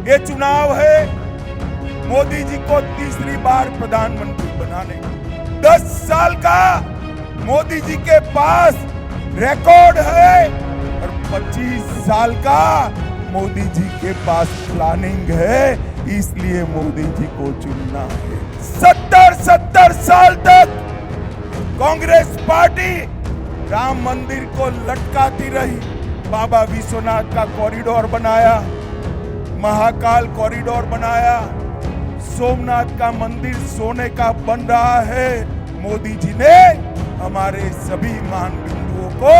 ये चुनाव है मोदी जी को तीसरी बार प्रधानमंत्री बनाने का। 10 साल का मोदी जी के पास रिकॉर्ड है और 25 साल का मोदी जी के पास प्लानिंग है, इसलिए मोदी जी को चुनना है। 70 साल तक कांग्रेस पार्टी राम मंदिर को लटकाती रही। बाबा विश्वनाथ का कॉरिडोर बनाया, महाकाल कॉरिडोर बनाया, सोमनाथ का मंदिर सोने का बन रहा है। मोदी जी ने हमारे सभी मान बिंदुओं को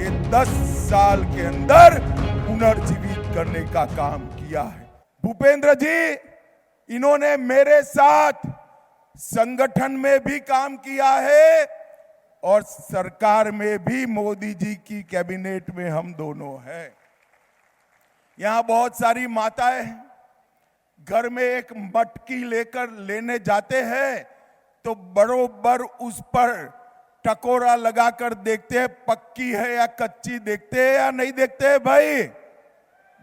ये 10 साल के अंदर पुनर्जीवित करने का काम किया है। भूपेंद्र जी, इन्होंने मेरे साथ संगठन में भी काम किया है और सरकार में भी, मोदी जी की कैबिनेट में हम दोनों हैं। यहां बहुत सारी माताएं घर में एक मटकी लेकर लेने जाते हैं तो बरोबर उस पर टकोरा लगाकर देखते हैं पक्की है या कच्ची, देखते हैं या नहीं देखते हैं? भाई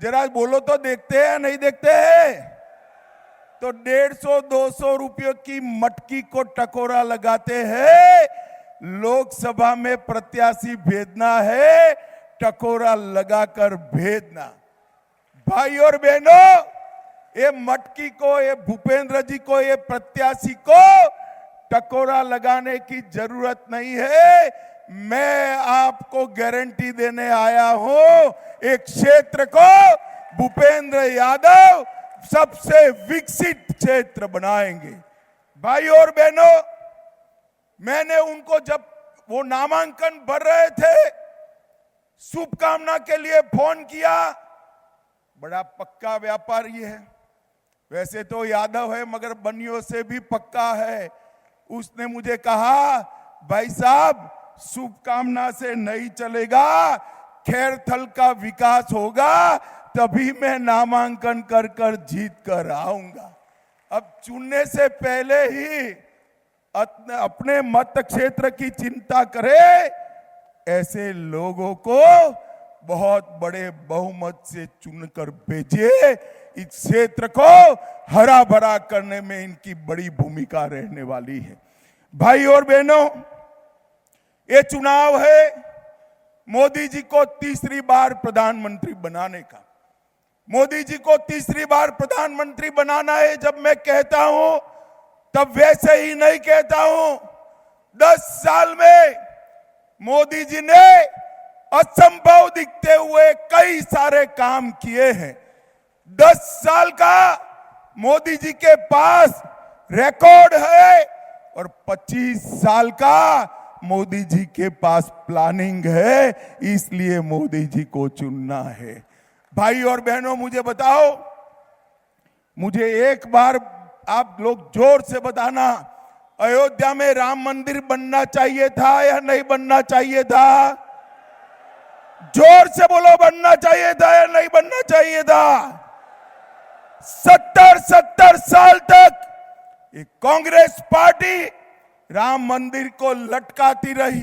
जरा बोलो तो, देखते हैं या नहीं देखते हैं? तो 150-200 रुपयों की मटकी को टकोरा लगाते हैं। लोकसभा में प्रत्याशी भेजना है, टकोरा लगाकर भेजना। भाई और बहनों, ये मटकी को, ये भूपेंद्र जी को, ये प्रत्याशी को टकोरा लगाने की जरूरत नहीं है। मैं आपको गारंटी देने आया हूं, एक क्षेत्र को भूपेंद्र यादव सबसे विकसित क्षेत्र बनाएंगे। भाई और बहनों, मैंने उनको जब वो नामांकन भर रहे थे, शुभकामना के लिए फोन किया। बड़ा पक्का व्यापारी है, वैसे तो यादव है मगर बनियों से भी पक्का है। उसने मुझे कहा, भाई साहब शुभकामना से नहीं चलेगा, खैरथल का विकास होगा तभी मैं नामांकन कर कर जीत कर आऊंगा। अब चुनने से पहले ही अपने मत क्षेत्र की चिंता करे, ऐसे लोगों को बहुत बड़े बहुमत से चुनकर भेजिए। इस क्षेत्र को हरा भरा करने में इनकी बड़ी भूमिका रहने वाली है। भाई और बहनों, ये चुनाव है मोदी जी को तीसरी बार प्रधानमंत्री बनाने का। मोदी जी को तीसरी बार प्रधानमंत्री बनाना है जब मैं कहता हूं, तब वैसे ही नहीं कहता हूं। 10 साल में मोदी जी ने असंभव दिखते हुए कई सारे काम किए हैं। 10 साल का मोदी जी के पास रिकॉर्ड है और 25 साल का मोदी जी के पास प्लानिंग है, इसलिए मोदी जी को चुनना है। भाई और बहनों, मुझे बताओ, मुझे एक बार आप लोग जोर से बताना, अयोध्या में राम मंदिर बनना चाहिए था या नहीं बनना चाहिए था? जोर से बोलो, बनना चाहिए था या नहीं बनना चाहिए था? 70 साल तक ये कांग्रेस पार्टी राम मंदिर को लटकाती रही,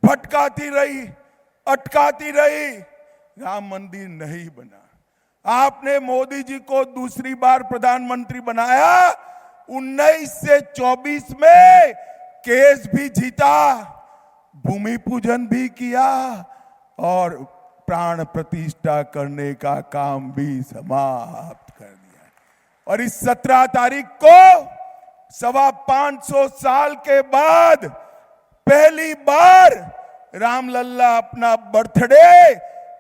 भटकाती रही, अटकाती रही, राम मंदिर नहीं बना। आपने मोदी जी को दूसरी बार प्रधानमंत्री बनाया, 19 से 24 में केस भी जीता, भूमि पूजन भी किया और प्राण प्रतिष्ठा करने का काम भी समाप्त कर दिया। और इस 17 तारीख को 525 साल के बाद पहली बार रामलल्ला अपना बर्थडे,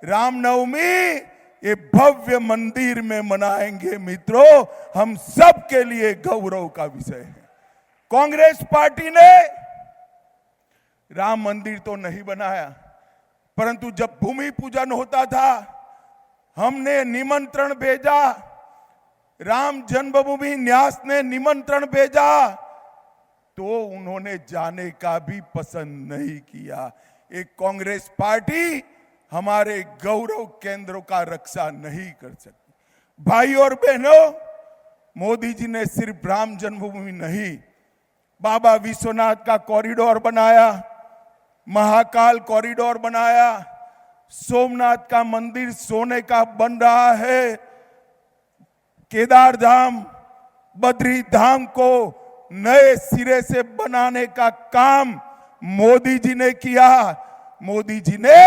रामनवमी, ये भव्य मंदिर में मनाएंगे। मित्रों, हम सब के लिए गौरव का विषय है। कांग्रेस पार्टी ने राम मंदिर तो नहीं बनाया, परंतु जब भूमि पूजन होता था, हमने निमंत्रण भेजा, राम जन्मभूमि न्यास ने निमंत्रण भेजा, तो उन्होंने जाने का भी पसंद नहीं किया। एक कांग्रेस पार्टी हमारे गौरव केंद्रों का रक्षा नहीं कर सकती। भाई और बहनों, मोदी जी ने सिर्फ राम जन्मभूमि नहीं, बाबा विश्वनाथ का कॉरिडोर बनाया, महाकाल कॉरिडोर बनाया, सोमनाथ का मंदिर सोने का बन रहा है, केदार धाम, बद्री धाम को नए सिरे से बनाने का काम मोदी जी ने किया। मोदी जी ने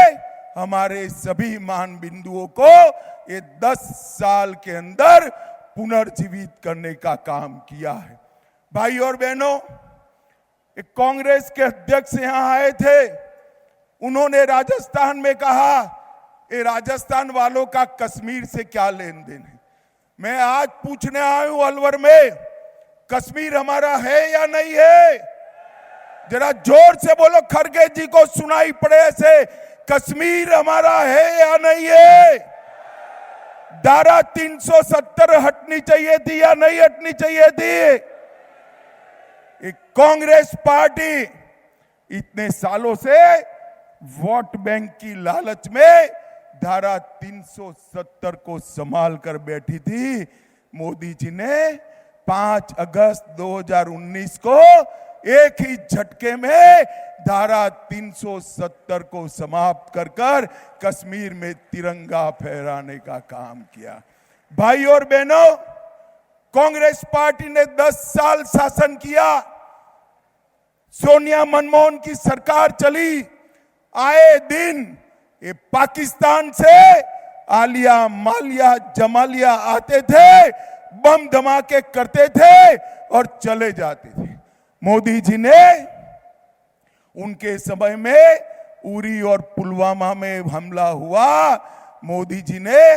हमारे सभी मान बिंदुओं को ये 10 साल के अंदर पुनर्जीवित करने का काम किया है। भाई और बहनों, एक कांग्रेस के अध्यक्ष यहां आए थे, उन्होंने राजस्थान में कहा, ये राजस्थान वालों का कश्मीर से क्या लेन देन है। मैं आज पूछने आया हूं अलवर में, कश्मीर हमारा है या नहीं है? जरा जोर से बोलो, खड़गे जी को सुनाई पड़े ऐसे, कश्मीर हमारा है या नहीं है? धारा 370 हटनी चाहिए थी या नहीं हटनी चाहिए थी? एक कांग्रेस पार्टी इतने सालों से वोट बैंक की लालच में धारा 370 को संभाल कर बैठी थी। मोदी जी ने 5 अगस्त 2019 को एक ही झटके में धारा 370 को समाप्त कर कश्मीर में तिरंगा फहराने का काम किया। भाई और बहनों, कांग्रेस पार्टी ने 10 साल शासन किया। सोनिया मनमोहन की सरकार चली, आए दिन ये पाकिस्तान से आलिया मालिया जमालिया आते थे, बम धमाके करते थे और चले जाते थे। मोदी जी ने उनके समय में उरी और पुलवामा में हमला हुआ, मोदी जी ने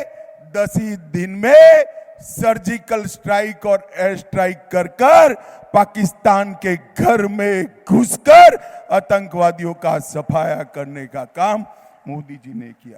10 ही दिन में सर्जिकल स्ट्राइक और एयर स्ट्राइक कर पाकिस्तान के घर में घुसकर आतंकवादियों का सफाया करने का काम मोदी जी ने किया।